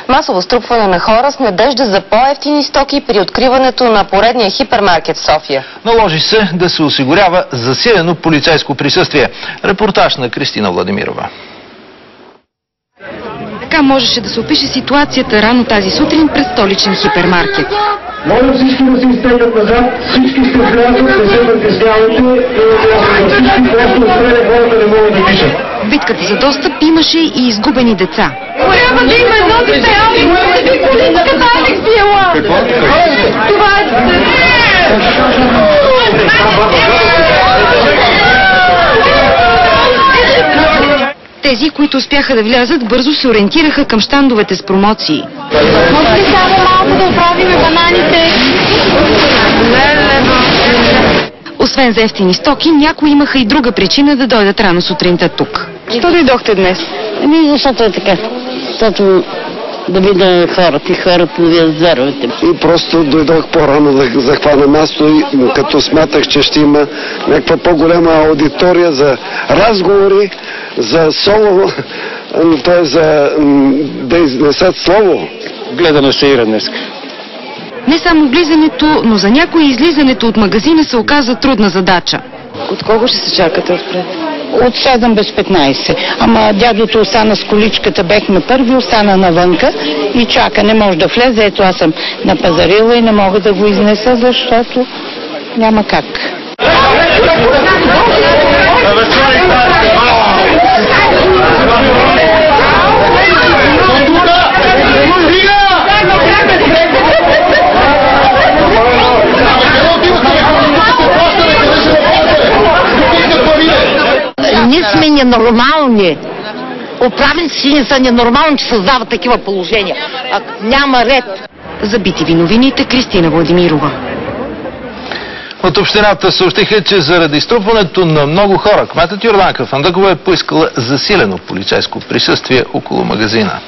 Масово струпване на хора с надежда за по-евтини стоки при откриването на поредния хипермаркет в София. Наложи се да се осигурява засилено полицейско присъствие. Репортаж на Кристина Владимирова. Така можеше да се опише ситуацията рано тази сутрин пред столичен хипермаркет. Моля всички да се изтеглят назад, всички ще влязат, не се притеснявайте, всички просто отстрели хората не могат да дишат. В битката за достъп имаше и изгубени деца. Трябва да има едно дете, полицията Алекс Била! Това е Тези, които успяха да влязат, бързо се ориентираха към щандовете с промоции. Може ли само малко да оправим бананите? Освен за евтини стоки, някои имаха и друга причина да дойдат рано сутринта тук. Що дойдохте днес? Защото е така. Защото да видя хората и хората да видят зверовете. И просто дойдох по-рано да захвана място и като смятах, че ще има някаква по-голяма аудитория за разговори, за соло, т.е. за да изнесат слово. Гледаме се Ира днес. Не само влизането, но за някои излизането от магазина се оказа трудна задача. От кого ще се чакате отпред? От 7 без 15. Ама дядото остана с количката, бехме първи, остана навънка и чака, не може да влезе. Ето аз съм напазарила и не мога да го изнеса, защото няма как. Ние сме ненормални. Управниците ни са ненормални, че създават такива положения. Няма ред. За BTV новините Кристина Владимирова. От общината съобщиха, че заради струпването на много хора, кметът Йорданка Фандъкова е поискала засилено полицейско присъствие около магазина.